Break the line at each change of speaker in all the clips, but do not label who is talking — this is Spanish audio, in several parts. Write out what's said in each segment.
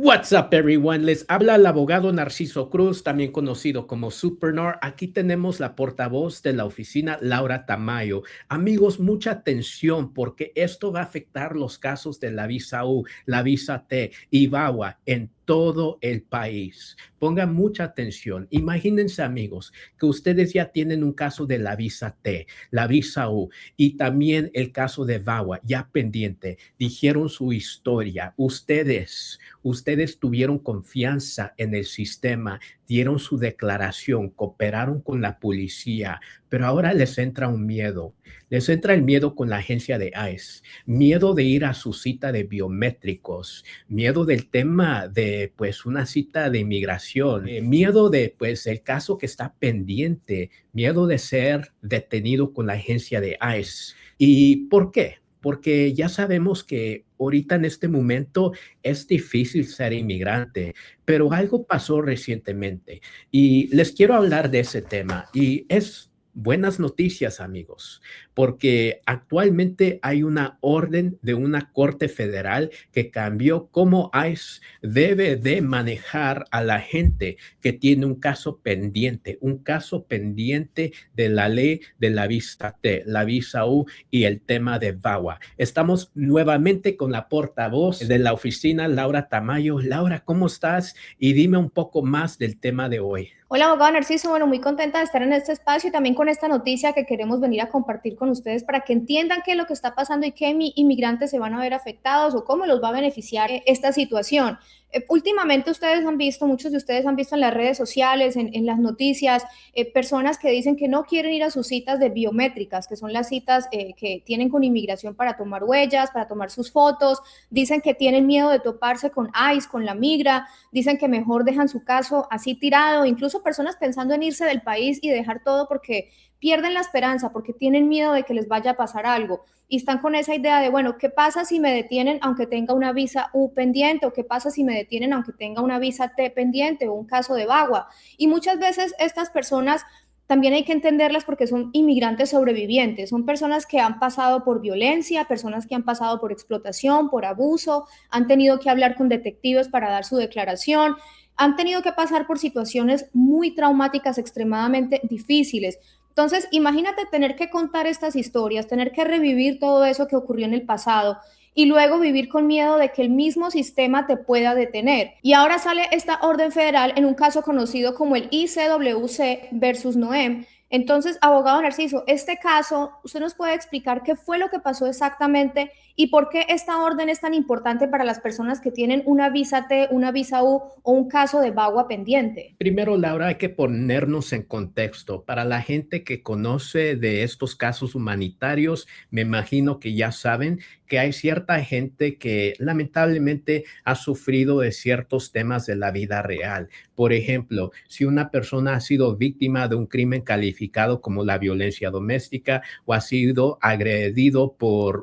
What's up, everyone? Les habla el abogado Narciso Cruz, también conocido como Supernor. Aquí tenemos la portavoz de la oficina, Laura Tamayo. Amigos, mucha atención porque esto va a afectar los casos de la visa U, la visa T y VAWA en todo el país. Pongan mucha atención. Imagínense, amigos, que ustedes ya tienen un caso de la visa T, la visa U y también el caso de VAWA ya pendiente. Dijeron su historia. Ustedes tuvieron confianza en el sistema, dieron su declaración, cooperaron con la policía, pero ahora les entra un miedo. Les entra el miedo con la agencia de ICE, miedo de ir a su cita de biométricos, miedo del tema de, pues, una cita de inmigración, miedo de, pues, el caso que está pendiente, miedo de ser detenido con la agencia de ICE. ¿Y por qué? Porque ya sabemos que ahorita en este momento es difícil ser inmigrante, pero algo pasó recientemente y les quiero hablar de ese tema y es buenas noticias, amigos, porque actualmente hay una orden de una corte federal que cambió cómo ICE debe de manejar a la gente que tiene un caso pendiente de la ley de la visa T, la visa U y el tema de VAWA. Estamos nuevamente con la portavoz de la oficina, Laura Tamayo. Laura, ¿cómo estás? Y dime un poco más del tema de hoy.
Hola, abogado Narciso. Bueno, muy contenta de estar en este espacio y también con esta noticia que queremos venir a compartir con ustedes para que entiendan qué es lo que está pasando y qué inmigrantes se van a ver afectados o cómo los va a beneficiar esta situación. Últimamente ustedes han visto, muchos de ustedes han visto en las redes sociales, en las noticias, personas que dicen que no quieren ir a sus citas de biométricas, que son las citas que tienen con inmigración para tomar huellas, para tomar sus fotos, dicen que tienen miedo de toparse con ICE, con la migra, dicen que mejor dejan su caso así tirado, incluso personas pensando en irse del país y dejar todo porque pierden la esperanza, porque tienen miedo de que les vaya a pasar algo y están con esa idea de, bueno, ¿qué pasa si me detienen aunque tenga una visa U pendiente? ¿O qué pasa si me detienen aunque tenga una visa T pendiente o un caso de VAWA? Y muchas veces estas personas también hay que entenderlas porque son inmigrantes sobrevivientes, son personas que han pasado por violencia, personas que han pasado por explotación, por abuso, han tenido que hablar con detectives para dar su declaración, han tenido que pasar por situaciones muy traumáticas, extremadamente difíciles. Entonces, imagínate tener que contar estas historias, tener que revivir todo eso que ocurrió en el pasado y luego vivir con miedo de que el mismo sistema te pueda detener. Y ahora sale esta orden federal en un caso conocido como el ICWC versus Noem. Entonces, abogado Narciso, este caso, ¿usted nos puede explicar qué fue lo que pasó exactamente y por qué esta orden es tan importante para las personas que tienen una visa T, una visa U o un caso de VAWA pendiente?
Primero, Laura, hay que ponernos en contexto. Para la gente que conoce de estos casos humanitarios, me imagino que ya saben que hay cierta gente que lamentablemente ha sufrido de ciertos temas de la vida real. Por ejemplo, si una persona ha sido víctima de un crimen calificado como la violencia doméstica o ha sido agredido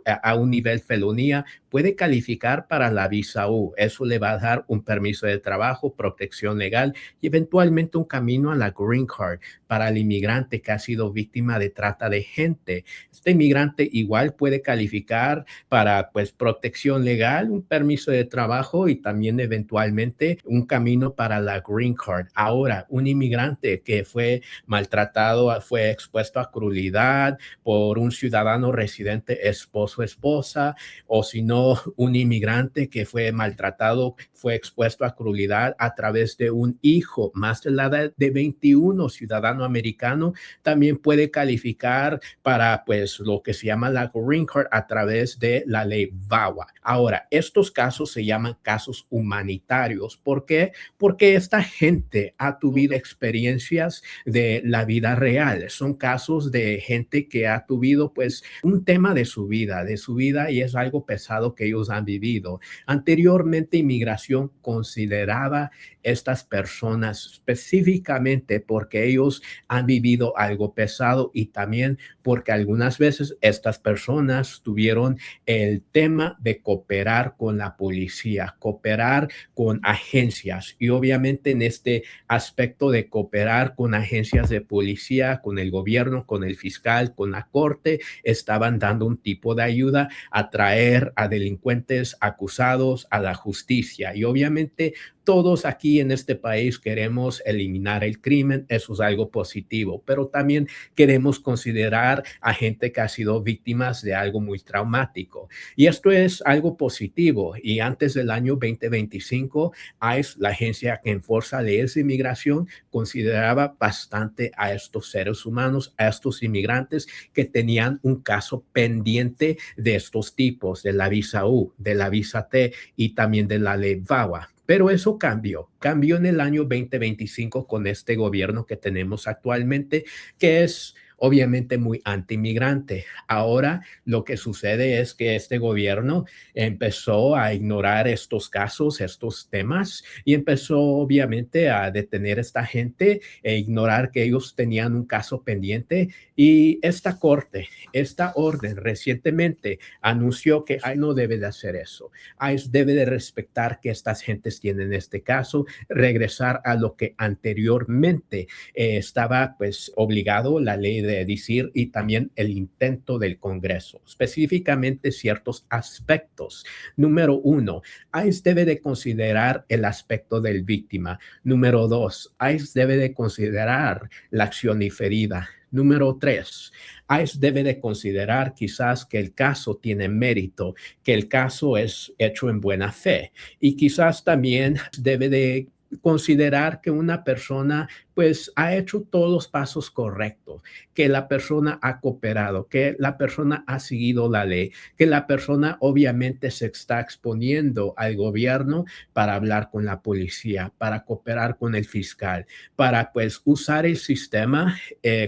a un nivel felonía, puede calificar para la visa U. Eso le va a dar un permiso de trabajo, protección legal y eventualmente un camino a la Green Card para el inmigrante que ha sido víctima de trata de gente. Este inmigrante igual puede calificar para, pues, protección legal, un permiso de trabajo y también eventualmente un camino para la Green Card. Ahora, un inmigrante que fue maltratado, fue expuesto a crueldad por un ciudadano residente, esposo, esposa, o si no, un inmigrante que fue maltratado, fue expuesto a crueldad a través de un hijo más de la edad de 21, ciudadano americano, también puede calificar para, pues, lo que se llama la Green Card a través de la ley VAWA. Ahora, estos casos se llaman casos humanitarios. ¿Por qué? Porque esta gente ha tenido experiencias de la vida real. Son casos de gente que ha tenido, pues, un tema de su vida y es algo pesado que ellos han vivido. Anteriormente, inmigración consideraba estas personas específicamente porque ellos han vivido algo pesado y también porque algunas veces estas personas tuvieron el tema de cooperar con la policía, cooperar con agencias y obviamente en este aspecto de cooperar con agencias de policía, con el gobierno, con el fiscal, con la corte, estaban dando un tipo de ayuda a traer, a delincuentes acusados a la justicia. Y obviamente todos aquí en este país queremos eliminar el crimen, eso es algo positivo, pero también queremos considerar a gente que ha sido víctimas de algo muy traumático. Y esto es algo positivo. Y antes del año 2025, ICE, la agencia que enforza leyes de inmigración, consideraba bastante a estos seres humanos, a estos inmigrantes que tenían un caso pendiente de estos tipos, de la visa U, de la visa T y también de la ley VAWA. Pero eso cambió en el año 2025 con este gobierno que tenemos actualmente, que es obviamente muy anti-inmigrante. Ahora lo que sucede es que este gobierno empezó a ignorar estos casos, estos temas, y empezó obviamente a detener a esta gente e ignorar que ellos tenían un caso pendiente. Y esta corte, esta orden recientemente anunció que ICE no debe de hacer eso. ICE debe de respetar que estas gentes tienen este caso, regresar a lo que anteriormente estaba pues obligado la ley de decir y también el intento del Congreso, específicamente ciertos aspectos. Número uno, ICE debe de considerar el aspecto del víctima. Número dos, ICE debe de considerar la acción diferida. Número tres, ICE debe de considerar quizás que el caso tiene mérito, que el caso es hecho en buena fe y quizás también debe de considerar que una persona pues ha hecho todos los pasos correctos, que la persona ha cooperado, que la persona ha seguido la ley, que la persona obviamente se está exponiendo al gobierno para hablar con la policía, para cooperar con el fiscal, para pues usar el sistema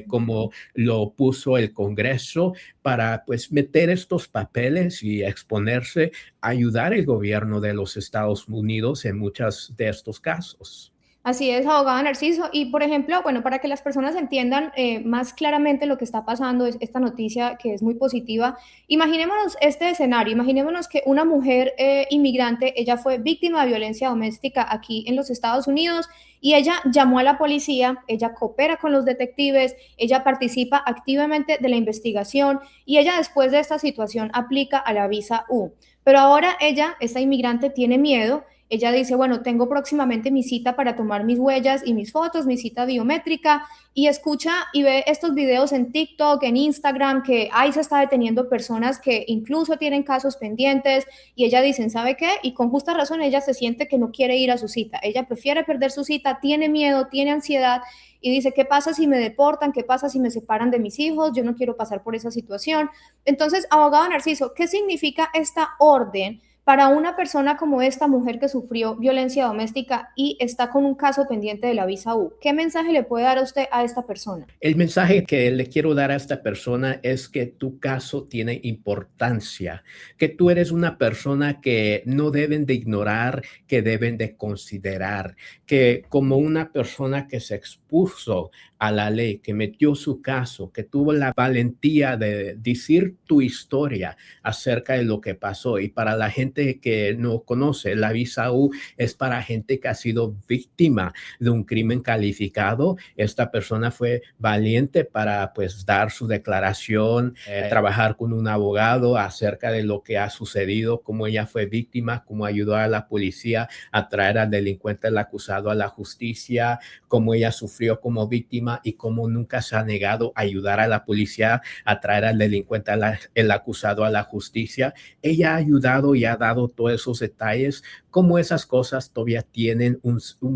como lo puso el Congreso para pues meter estos papeles y exponerse, ayudar al gobierno de los Estados Unidos en muchos de estos casos.
Así es, abogado Narciso. Y por ejemplo, bueno, para que las personas entiendan más claramente lo que está pasando, es esta noticia que es muy positiva, imaginémonos este escenario, imaginémonos que una mujer inmigrante, ella fue víctima de violencia doméstica aquí en los Estados Unidos y ella llamó a la policía, ella coopera con los detectives, ella participa activamente de la investigación y ella después de esta situación aplica a la visa U. Pero ahora ella, esta inmigrante, tiene miedo. Ella dice, bueno, tengo próximamente mi cita para tomar mis huellas y mis fotos, mi cita biométrica, y escucha y ve estos videos en TikTok, en Instagram, que ICE está deteniendo personas que incluso tienen casos pendientes, y ella dice, ¿sabe qué? Y con justa razón ella se siente que no quiere ir a su cita, ella prefiere perder su cita, tiene miedo, tiene ansiedad, y dice, ¿qué pasa si me deportan? ¿Qué pasa si me separan de mis hijos? Yo no quiero pasar por esa situación. Entonces, abogado Narciso, ¿qué significa esta orden para una persona como esta mujer que sufrió violencia doméstica y está con un caso pendiente de la visa U? ¿Qué mensaje le puede dar a usted a esta persona?
El mensaje que le quiero dar a esta persona es que tu caso tiene importancia, que tú eres una persona que no deben de ignorar, que deben de considerar, que como una persona que se expuso a la ley, que metió su caso, que tuvo la valentía de decir tu historia acerca de lo que pasó. Y para la gente que no conoce, la visa U es para gente que ha sido víctima de un crimen calificado. Esta persona fue valiente para pues dar su declaración, trabajar con un abogado acerca de lo que ha sucedido, cómo ella fue víctima, cómo ayudó a la policía a traer al delincuente, al acusado a la justicia, cómo ella sufrió como víctima y cómo nunca se ha negado a ayudar a la policía a traer al delincuente, el acusado a la justicia. Ella ha ayudado y ha dado todos esos detalles, cómo esas cosas todavía tienen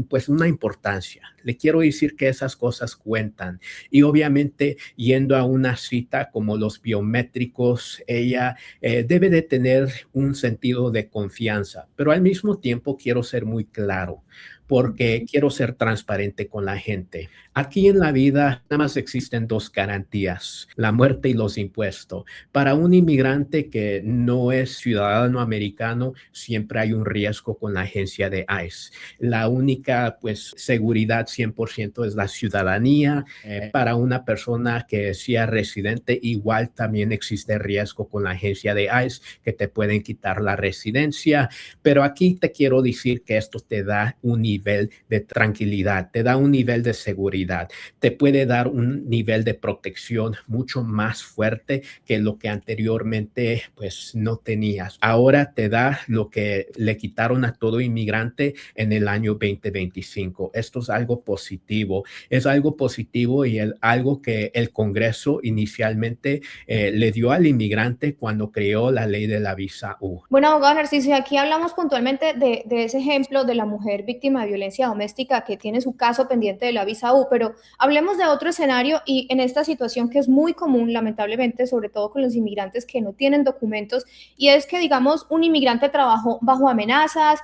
pues una importancia. Le quiero decir que esas cosas cuentan y obviamente yendo a una cita como los biométricos, ella debe de tener un sentido de confianza, pero al mismo tiempo quiero ser muy claro porque quiero ser transparente con la gente. Aquí en la vida nada más existen dos garantías, la muerte y los impuestos. Para un inmigrante que no es ciudadano americano, siempre hay un riesgo con la agencia de ICE. La única pues seguridad 100% es la ciudadanía. Para una persona que sea residente, igual también existe riesgo con la agencia de ICE que te pueden quitar la residencia. Pero aquí te quiero decir que esto te da unidad nivel de tranquilidad, te da un nivel de seguridad, te puede dar un nivel de protección mucho más fuerte que lo que anteriormente pues no tenías. Ahora te da lo que le quitaron a todo inmigrante en el año 2025. Esto es algo positivo y algo que el Congreso inicialmente le dio al inmigrante cuando creó la ley de la visa U.
Bueno, abogado Narciso, aquí hablamos puntualmente de ese ejemplo de la mujer víctima de violencia doméstica que tiene su caso pendiente de la visa U, pero hablemos de otro escenario y en esta situación que es muy común, lamentablemente, sobre todo con los inmigrantes que no tienen documentos, y es que, digamos, un inmigrante trabajó bajo amenazas,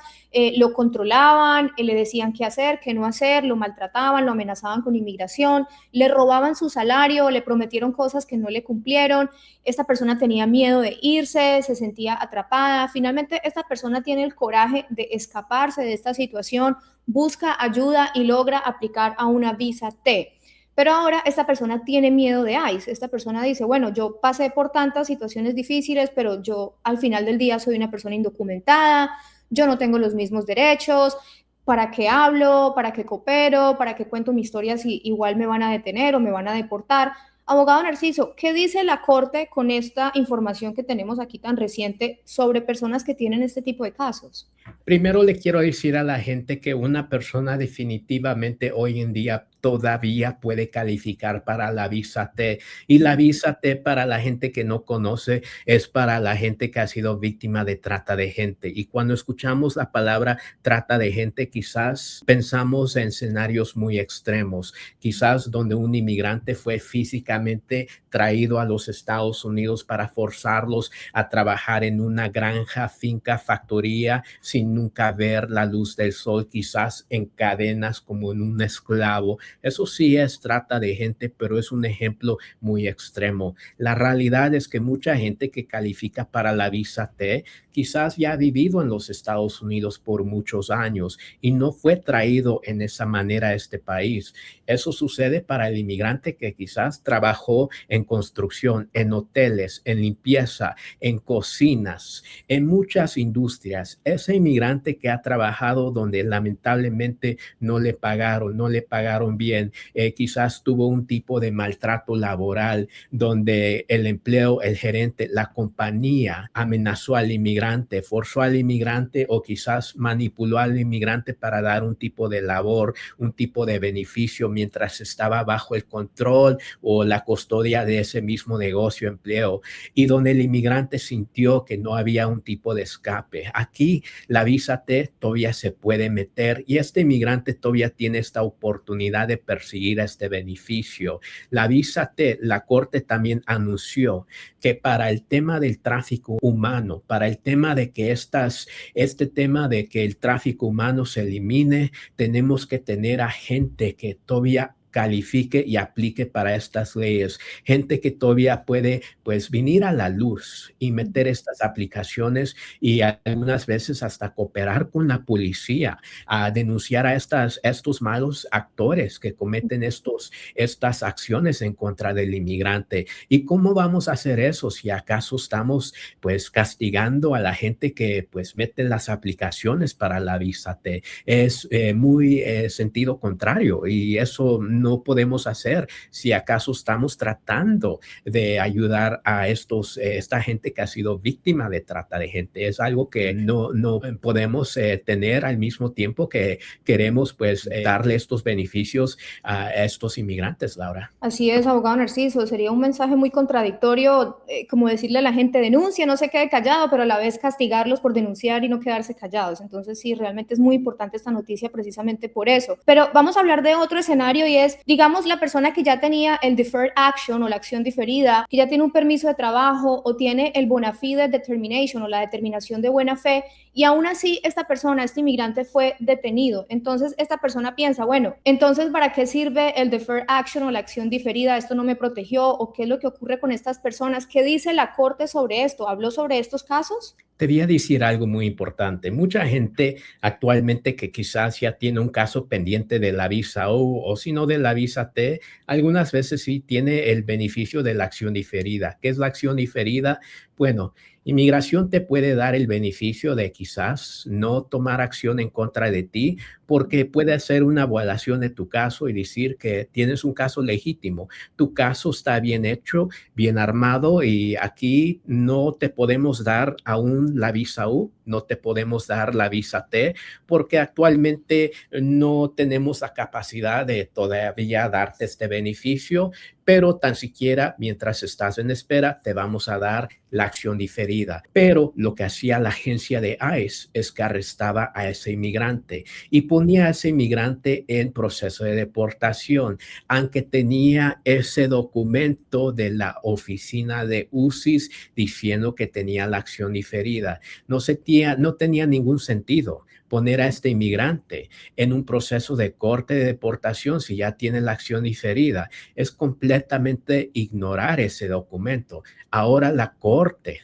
lo controlaban, le decían qué hacer, qué no hacer, lo maltrataban, lo amenazaban con inmigración, le robaban su salario, le prometieron cosas que no le cumplieron, esta persona tenía miedo de irse, se sentía atrapada, finalmente esta persona tiene el coraje de escaparse de esta situación, busca ayuda y logra aplicar a una visa T. Pero ahora esta persona tiene miedo de ICE. Esta persona dice, bueno, yo pasé por tantas situaciones difíciles, pero yo al final del día soy una persona indocumentada, yo no tengo los mismos derechos, ¿para qué hablo? ¿Para qué coopero? ¿Para qué cuento mi historia si igual me van a detener o me van a deportar? Abogado Narciso, ¿qué dice la Corte con esta información que tenemos aquí tan reciente sobre personas que tienen este tipo de casos?
Primero le quiero decir a la gente que una persona definitivamente hoy en día todavía puede calificar para la visa T. Y la visa T, para la gente que no conoce, es para la gente que ha sido víctima de trata de gente. Y cuando escuchamos la palabra trata de gente, quizás pensamos en escenarios muy extremos, quizás donde un inmigrante fue físicamente traído a los Estados Unidos para forzarlos a trabajar en una granja, finca, factoría, sin nunca ver la luz del sol, quizás en cadenas como en un esclavo. Eso sí es trata de gente, pero es un ejemplo muy extremo. La realidad es que mucha gente que califica para la visa T quizás ya ha vivido en los Estados Unidos por muchos años y no fue traído en esa manera a este país. Eso sucede para el inmigrante que quizás trabajó en construcción, en hoteles, en limpieza, en cocinas, en muchas industrias. Ese inmigrante que ha trabajado donde lamentablemente no le pagaron bien, quizás tuvo un tipo de maltrato laboral donde el empleo, el gerente, la compañía amenazó al inmigrante, forzó al inmigrante o quizás manipuló al inmigrante para dar un tipo de labor, un tipo de beneficio mientras estaba bajo el control o la custodia de ese mismo negocio, empleo, y donde el inmigrante sintió que no había un tipo de escape. Aquí la visa T todavía se puede meter y este inmigrante todavía tiene esta oportunidad de perseguir este beneficio. La visa T, la Corte también anunció que para el tema del tráfico humano, para el tema de que este tema de que el tráfico humano se elimine, tenemos que tener a gente que todavía califique y aplique para estas leyes. Gente que todavía puede, pues, venir a la luz y meter estas aplicaciones y algunas veces hasta cooperar con la policía a denunciar a estos malos actores que cometen estas acciones en contra del inmigrante. ¿Y cómo vamos a hacer eso si acaso estamos, pues, castigando a la gente que, pues, mete las aplicaciones para la visa T? Es muy sentido contrario y eso no podemos hacer si acaso estamos tratando de ayudar a esta gente que ha sido víctima de trata de gente. Es algo que no podemos tener al mismo tiempo que queremos pues darle estos beneficios a estos inmigrantes, Laura.
Así es, abogado Narciso, sería un mensaje muy contradictorio, como decirle a la gente, denuncia, no se quede callado, pero a la vez castigarlos por denunciar y no quedarse callados. Entonces, sí, realmente es muy importante esta noticia precisamente por eso. Pero vamos a hablar de otro escenario y es, digamos, la persona que ya tenía el deferred action o la acción diferida, que ya tiene un permiso de trabajo o tiene el bona fide determination o la determinación de buena fe, y aún así esta persona, este inmigrante fue detenido. Entonces, esta persona piensa, bueno, entonces, ¿para qué sirve el deferred action o la acción diferida? ¿Esto no me protegió? ¿O qué es lo que ocurre con estas personas? ¿Qué dice la Corte sobre esto? ¿Habló sobre estos casos?
Te voy a decir algo muy importante. Mucha gente actualmente que quizás ya tiene un caso pendiente de la visa U o si no de la visa T, algunas veces sí tiene el beneficio de la acción diferida. ¿Qué es la acción diferida? Bueno, Inmigración te puede dar el beneficio de quizás no tomar acción en contra de ti porque puede hacer una evaluación de tu caso y decir que tienes un caso legítimo. Tu caso está bien hecho, bien armado y aquí no te podemos dar aún la visa U, no te podemos dar la visa T porque actualmente no tenemos la capacidad de todavía darte este beneficio, pero tan siquiera mientras estás en espera te vamos a dar la acción diferida. Pero lo que hacía la agencia de ICE es que arrestaba a ese inmigrante y ponía a ese inmigrante en proceso de deportación, aunque tenía ese documento de la oficina de UCIS diciendo que tenía la acción diferida. No tenía ningún sentido poner a este inmigrante en un proceso de corte de deportación si ya tiene la acción diferida. Es completamente ignorar ese documento. Ahora la corte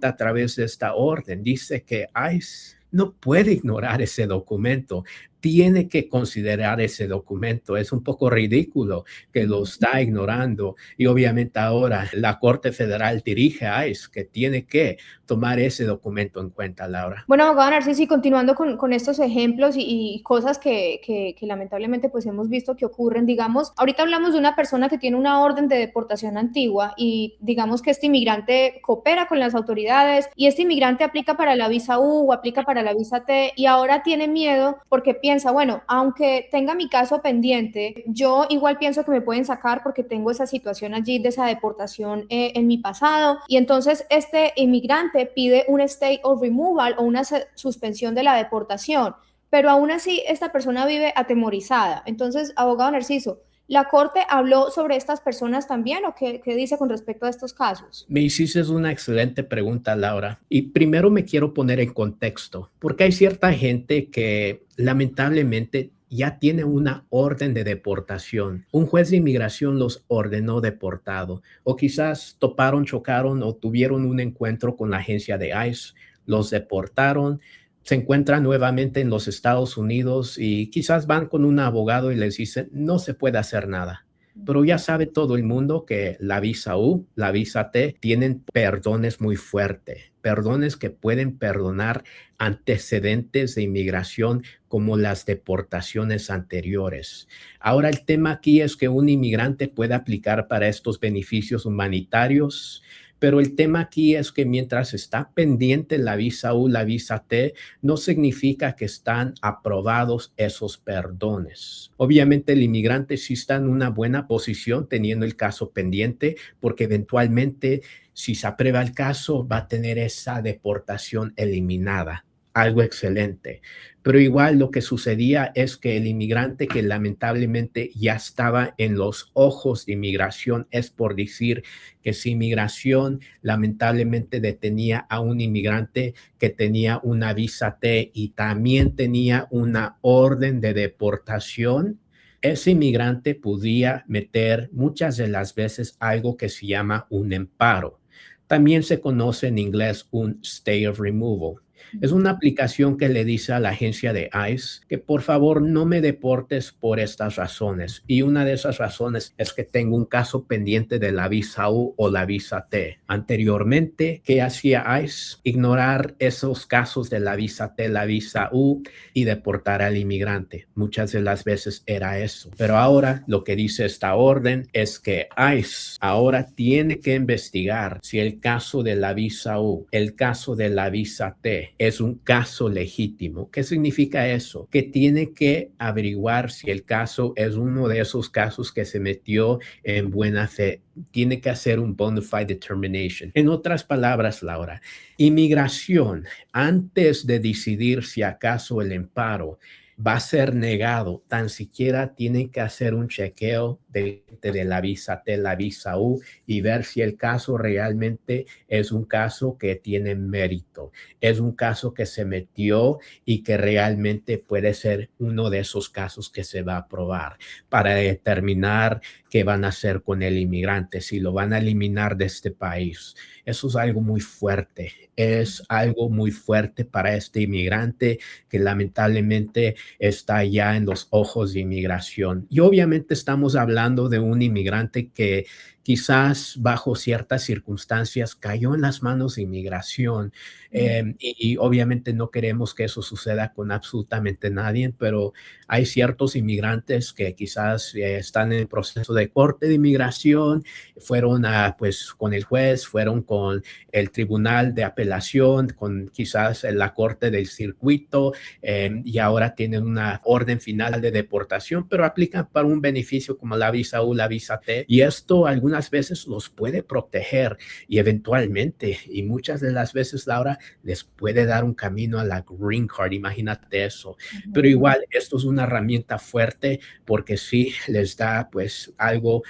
a través de esta orden dice que ICE no puede ignorar ese documento, tiene que considerar ese documento. Es un poco ridículo que lo está ignorando y obviamente ahora la Corte Federal dirige a ICE que tiene que tomar ese documento en cuenta, Laura.
Bueno, abogado Narciso, y continuando con estos ejemplos y cosas que lamentablemente pues hemos visto que ocurren, digamos, ahorita hablamos de una persona que tiene una orden de deportación antigua y digamos que este inmigrante coopera con las autoridades y este inmigrante aplica para la visa U o aplica para la visa T y ahora tiene miedo porque piensa, bueno, aunque tenga mi caso pendiente, yo igual pienso que me pueden sacar porque tengo esa situación allí de esa deportación en mi pasado y entonces este inmigrante pide un state of removal o una suspensión de la deportación, pero aún así esta persona vive atemorizada. Entonces, abogado Narciso, ¿la Corte habló sobre estas personas también o qué dice con respecto a estos casos?
Me hiciste una excelente pregunta, Laura. Y primero me quiero poner en contexto, porque hay cierta gente que lamentablemente ya tiene una orden de deportación. Un juez de inmigración los ordenó deportado, o quizás toparon, chocaron o tuvieron un encuentro con la agencia de ICE, los deportaron, se encuentran nuevamente en los Estados Unidos y quizás van con un abogado y les dicen, no se puede hacer nada. Pero ya sabe todo el mundo que la visa U, la visa T, tienen perdones muy fuertes, perdones que pueden perdonar antecedentes de inmigración como las deportaciones anteriores. Ahora el tema aquí es que un inmigrante puede aplicar para estos beneficios humanitarios, pero el tema aquí es que mientras está pendiente la visa U, la visa T, no significa que están aprobados esos perdones. Obviamente el inmigrante sí está en una buena posición teniendo el caso pendiente, porque eventualmente si se aprueba el caso va a tener esa deportación eliminada. Algo excelente. Pero igual lo que sucedía es que el inmigrante que lamentablemente ya estaba en los ojos de inmigración, es por decir que si inmigración lamentablemente detenía a un inmigrante que tenía una visa T y también tenía una orden de deportación, ese inmigrante podía meter muchas de las veces algo que se llama un amparo. También se conoce en inglés un stay of removal. Es una aplicación que le dice a la agencia de ICE que por favor no me deportes por estas razones. Y una de esas razones es que tengo un caso pendiente de la visa U o la visa T. Anteriormente, ¿qué hacía ICE? Ignorar esos casos de la visa T, la visa U y deportar al inmigrante. Muchas de las veces era eso. Pero ahora lo que dice esta orden es que ICE ahora tiene que investigar si el caso de la visa U, el caso de la visa T es un caso legítimo. ¿Qué significa eso? Que tiene que averiguar si el caso es uno de esos casos que se metió en buena fe. Tiene que hacer un bona fide determination. En otras palabras, Laura, inmigración, antes de decidir si acaso el amparo va a ser negado, tan siquiera tienen que hacer un chequeo de la visa T, la visa U y ver si el caso realmente es un caso que tiene mérito, es un caso que se metió y que realmente puede ser uno de esos casos que se va a aprobar para determinar qué van a hacer con el inmigrante, si lo van a eliminar de este país. Eso es algo muy fuerte, es algo muy fuerte para este inmigrante que lamentablemente está ya en los ojos de inmigración. Y obviamente estamos hablando de un inmigrante que quizás bajo ciertas circunstancias cayó en las manos de inmigración. Y obviamente no queremos que eso suceda con absolutamente nadie, pero hay ciertos inmigrantes que quizás están en el proceso de corte de inmigración, fueron pues con el juez, fueron con el tribunal de apelación, con quizás la corte del circuito, y ahora tienen una orden final de deportación, pero aplican para un beneficio como la visa U, la visa T, y esto algunas veces los puede proteger y eventualmente, y muchas de las veces, Laura, les puede dar un camino a la green card, imagínate eso. Pero igual, esto es una herramienta fuerte porque sí les da pues algo,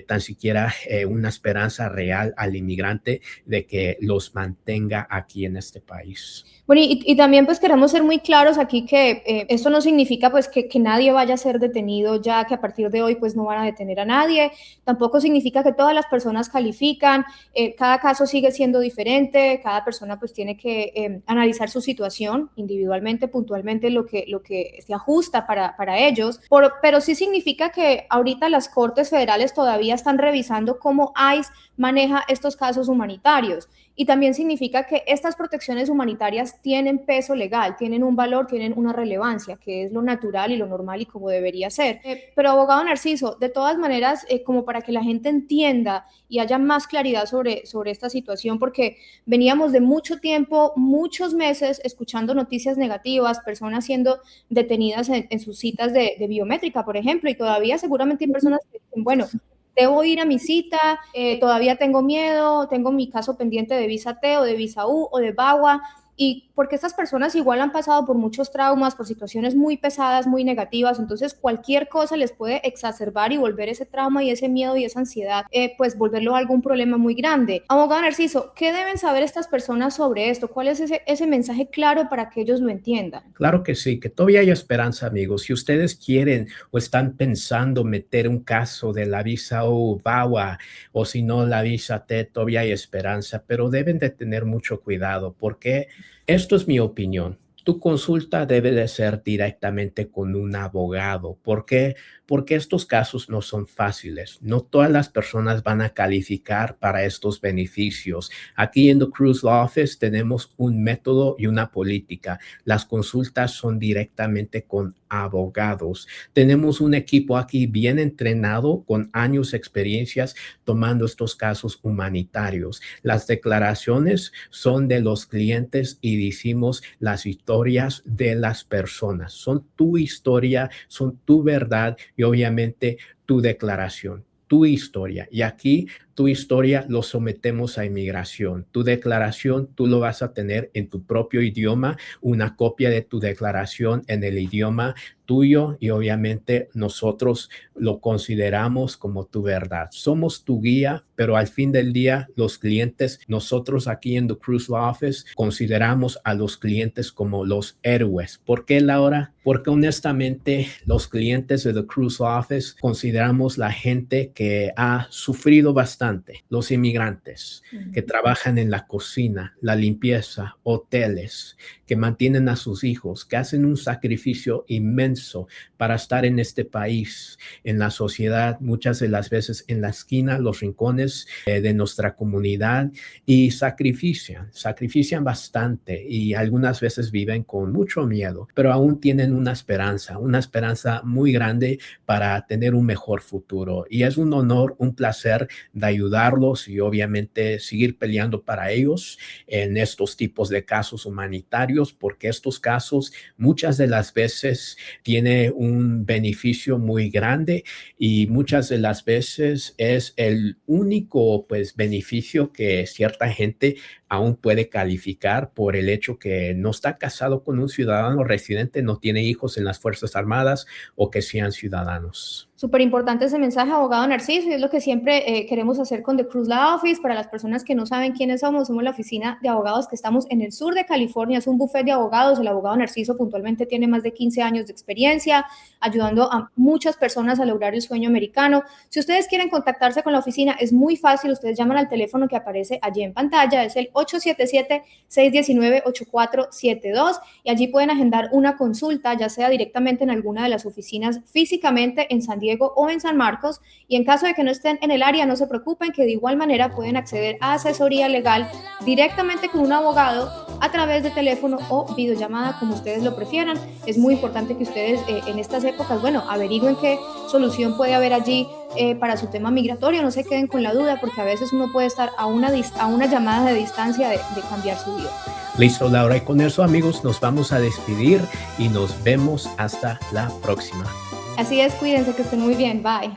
tan siquiera una esperanza real al inmigrante de que los mantenga aquí en este país.
Bueno, y también pues queremos ser muy claros aquí que esto no significa pues que nadie vaya a ser detenido ya, que a partir de hoy pues no van a detener a nadie, tampoco significa que todas las personas califican, cada caso sigue siendo diferente, cada persona pues tiene que analizar su situación individualmente, puntualmente lo que se ajusta para ellos, pero sí significa que ahorita las Cortes Federales todavía están revisando cómo ICE maneja estos casos humanitarios. Y también significa que estas protecciones humanitarias tienen peso legal, tienen un valor, tienen una relevancia, que es lo natural y lo normal y como debería ser. Pero abogado Narciso, de todas maneras, como para que la gente entienda y haya más claridad sobre esta situación, porque veníamos de mucho tiempo, muchos meses, escuchando noticias negativas, personas siendo detenidas en sus citas de biométrica, por ejemplo, y todavía seguramente hay personas que dicen, bueno, debo ir a mi cita, todavía tengo miedo, tengo mi caso pendiente de visa T o de visa U o de VAWA, y porque estas personas igual han pasado por muchos traumas, por situaciones muy pesadas, muy negativas, entonces cualquier cosa les puede exacerbar y volver ese trauma y ese miedo y esa ansiedad, pues volverlo algún problema muy grande. Abogado Narciso, ¿qué deben saber estas personas sobre esto? ¿Cuál es ese mensaje claro para que ellos lo entiendan?
Claro que sí, que todavía hay esperanza, amigos. Si ustedes quieren o están pensando meter un caso de la visa U, VAWA, o si no la visa T, todavía hay esperanza, pero deben de tener mucho cuidado porque esto es mi opinión. Tu consulta debe de ser directamente con un abogado. ¿Por qué? Porque estos casos no son fáciles. No todas las personas van a calificar para estos beneficios. Aquí en The Cruz Law Office tenemos un método y una política. Las consultas son directamente con abogados. Tenemos un equipo aquí bien entrenado con años de experiencias tomando estos casos humanitarios. Las declaraciones son de los clientes y decimos las historias de las personas. Son tu historia, son tu verdad y obviamente tu declaración, tu historia. Y aquí tu historia lo sometemos a inmigración. Tu declaración tú lo vas a tener en tu propio idioma, una copia de tu declaración en el idioma tuyo y obviamente nosotros lo consideramos como tu verdad. Somos tu guía, pero al fin del día los clientes, nosotros aquí en The Cruz Law Office consideramos a los clientes como los héroes. ¿Por qué, Laura? Porque honestamente los clientes de The Cruz Law Office consideramos la gente que ha sufrido bastante, los inmigrantes que trabajan en la cocina, la limpieza, hoteles, que mantienen a sus hijos, que hacen un sacrificio inmenso para estar en este país, en la sociedad, muchas de las veces en la esquina, los rincones de nuestra comunidad y sacrifician bastante y algunas veces viven con mucho miedo, pero aún tienen una esperanza muy grande para tener un mejor futuro. Y es un honor, un placer de ayudarlos y obviamente seguir peleando para ellos en estos tipos de casos humanitarios, porque estos casos muchas de las veces tiene un beneficio muy grande y muchas de las veces es el único pues beneficio que cierta gente aún puede calificar por el hecho que no está casado con un ciudadano residente, no tiene hijos en las Fuerzas Armadas o que sean ciudadanos.
Súper importante ese mensaje, abogado Narciso, y es lo que siempre queremos hacer con The Cruz Law Office. Para las personas que no saben quiénes somos la oficina de abogados que estamos en el sur de California, es un buffet de abogados. El abogado Narciso puntualmente tiene más de 15 años de experiencia, ayudando a muchas personas a lograr el sueño americano. Si ustedes quieren contactarse con la oficina, es muy fácil, ustedes llaman al teléfono que aparece allí en pantalla, es el 877-619-8472 y allí pueden agendar una consulta, ya sea directamente en alguna de las oficinas físicamente en San Diego o en San Marcos, y en caso de que no estén en el área, no se preocupen, que de igual manera pueden acceder a asesoría legal directamente con un abogado a través de teléfono o videollamada, como ustedes lo prefieran. Es muy importante que ustedes en estas épocas, bueno, averigüen qué solución puede haber allí para su tema migratorio, no se queden con la duda, porque a veces uno puede estar a una llamada de distancia de cambiar su vida.
Listo, Laura, y con eso, amigos, nos vamos a despedir y nos vemos hasta la próxima.
Así es, cuídense, que estén muy bien, bye.